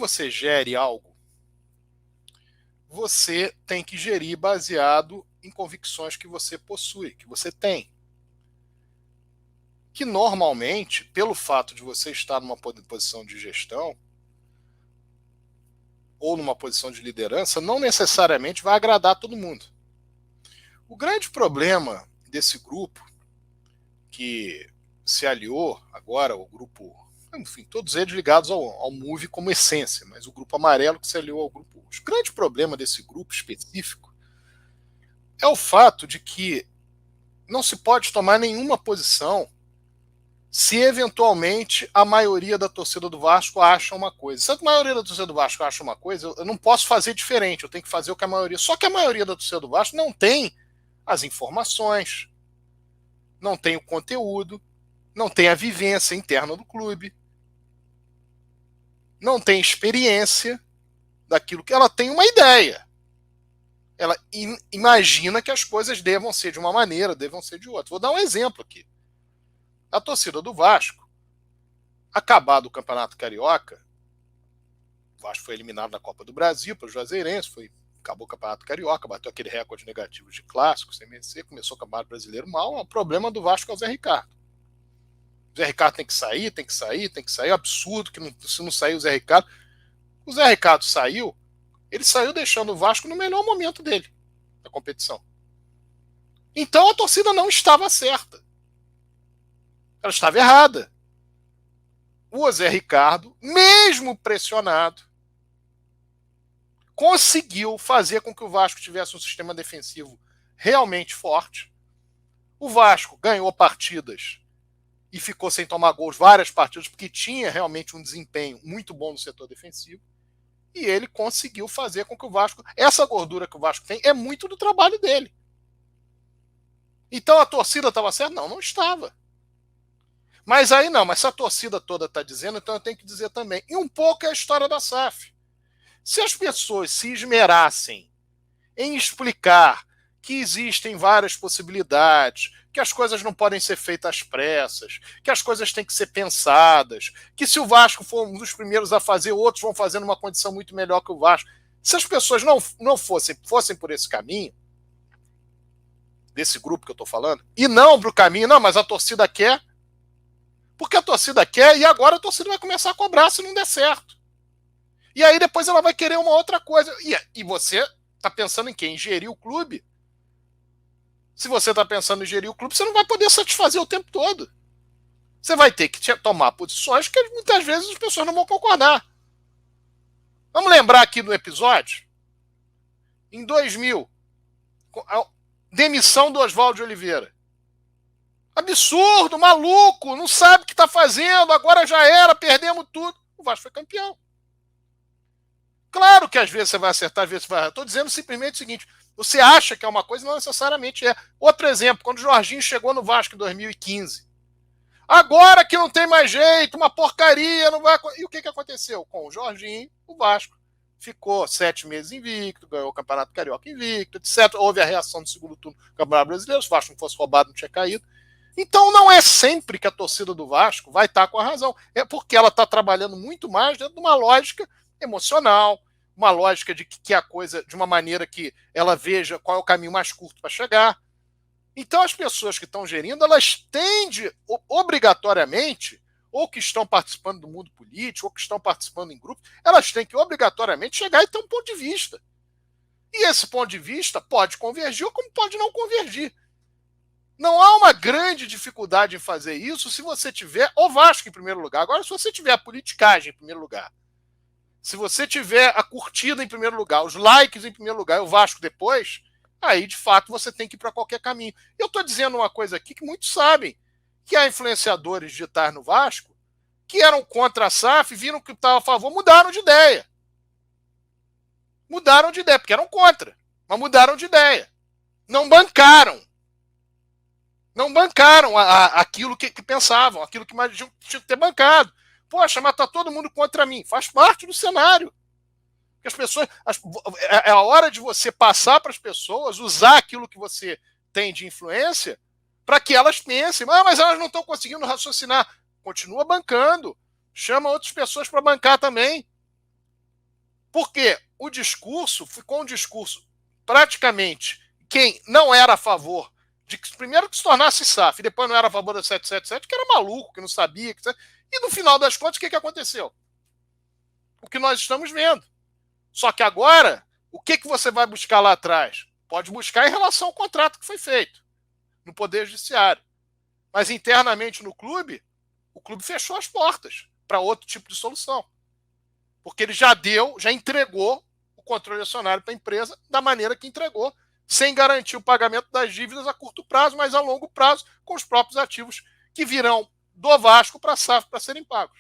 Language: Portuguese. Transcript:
você gere algo, você tem que gerir baseado em convicções que você possui, que você tem. Que normalmente, pelo fato de você estar numa posição de gestão ou numa posição de liderança, não necessariamente vai agradar todo mundo. O grande problema desse grupo que se aliou agora, o grupo, enfim, todos eles ligados ao MOVE como essência, mas o grupo amarelo que se aliou ao grupo. O grande problema desse grupo específico é o fato de que não se pode tomar nenhuma posição se eventualmente a maioria da torcida do Vasco acha uma coisa. Se a maioria da torcida do Vasco acha uma coisa, eu não posso fazer diferente, eu tenho que fazer o que a maioria. Só que a maioria da torcida do Vasco não tem as informações, não tem o conteúdo, não tem a vivência interna do clube, não tem experiência daquilo que ela tem uma ideia. Ela imagina que as coisas devam ser de uma maneira, devam ser de outra. Vou dar um exemplo aqui. A torcida do Vasco, acabado o Campeonato Carioca, o Vasco foi eliminado da Copa do Brasil pelo Juazeirense, acabou o Campeonato Carioca, bateu aquele recorde negativo de clássicos, sem vencer, começou o Campeonato Brasileiro mal. O problema do Vasco é o Zé Ricardo. O Zé Ricardo tem que sair, tem que sair, tem que sair. É absurdo que se não sair o Zé Ricardo. O Zé Ricardo saiu, ele saiu deixando o Vasco no melhor momento dele, da competição. Então a torcida não estava certa. Ela estava errada. O Zé Ricardo, mesmo pressionado, conseguiu fazer com que o Vasco tivesse um sistema defensivo realmente forte. O Vasco ganhou partidas e ficou sem tomar gols várias partidas, porque tinha realmente um desempenho muito bom no setor defensivo. E ele conseguiu fazer com que o Vasco... Essa gordura que o Vasco tem é muito do trabalho dele. Então a torcida estava certa? Não, não estava. Mas aí não, mas se a torcida toda está dizendo, então eu tenho que dizer também. E um pouco é a história da SAF. Se as pessoas se esmerassem em explicar que existem várias possibilidades, que as coisas não podem ser feitas às pressas, que as coisas têm que ser pensadas, que se o Vasco for um dos primeiros a fazer, outros vão fazer numa condição muito melhor que o Vasco. Se as pessoas não fossem por esse caminho, desse grupo que eu estou falando, e não para o caminho, não, mas a torcida quer, porque a torcida quer e agora a torcida vai começar a cobrar se não der certo. E aí depois ela vai querer uma outra coisa. E você está pensando em quem? Em gerir o clube? Se você está pensando em gerir o clube, você não vai poder satisfazer o tempo todo. Você vai ter que tomar posições que muitas vezes as pessoas não vão concordar. Vamos lembrar aqui do episódio? Em 2000, a demissão do Oswaldo de Oliveira. Absurdo, maluco, não sabe o que está fazendo, agora já era, perdemos tudo. O Vasco foi campeão. Claro que às vezes você vai acertar, às vezes você vai errar. Estou dizendo simplesmente o seguinte, você acha que é uma coisa, não necessariamente é. Outro exemplo, quando o Jorginho chegou no Vasco em 2015. Agora que não tem mais jeito, uma porcaria, não vai... E o que aconteceu? Com o Jorginho, o Vasco ficou 7 meses invicto, ganhou o Campeonato Carioca invicto, etc. Houve a reação do segundo turno do Campeonato Brasileiro, se o Vasco não fosse roubado, não tinha caído. Então não é sempre que a torcida do Vasco vai estar com a razão. É porque ela está trabalhando muito mais dentro de uma lógica emocional, uma lógica de que a coisa, de uma maneira que ela veja qual é o caminho mais curto para chegar. Então as pessoas que estão gerindo, elas tendem obrigatoriamente, ou que estão participando do mundo político, ou que estão participando em grupos, elas têm que obrigatoriamente chegar e ter um ponto de vista. E esse ponto de vista pode convergir ou como pode não convergir. Não há uma grande dificuldade em fazer isso se você tiver o Vasco em primeiro lugar. Agora, se você tiver a politicagem em primeiro lugar, se você tiver a curtida em primeiro lugar, os likes em primeiro lugar e o Vasco depois, aí, de fato, você tem que ir para qualquer caminho. Eu estou dizendo uma coisa aqui que muitos sabem, que há influenciadores digitais no Vasco que eram contra a SAF, viram que estava a favor, mudaram de ideia. Mudaram de ideia, porque eram contra, mas mudaram de ideia. Não bancaram. Não bancaram aquilo que pensavam, aquilo que mais tinham que ter bancado. Poxa, mas está todo mundo contra mim. Faz parte do cenário. As pessoas, é a hora de você passar para as pessoas, usar aquilo que você tem de influência, para que elas pensem, mas elas não estão conseguindo raciocinar. Continua bancando. Chama outras pessoas para bancar também. Porque o discurso ficou um discurso praticamente quem não era a favor de que primeiro que se tornasse SAF e depois não era a favor da 777, que era maluco, que não sabia. E no final das contas, o que aconteceu? O que nós estamos vendo. Só que agora, o que você vai buscar lá atrás? Pode buscar em relação ao contrato que foi feito no Poder Judiciário. Mas internamente no clube, o clube fechou as portas para outro tipo de solução. Porque ele já entregou o controle acionário para a empresa da maneira que entregou, sem garantir o pagamento das dívidas a curto prazo, mas a longo prazo, com os próprios ativos que virão do Vasco para a SAF para serem pagos.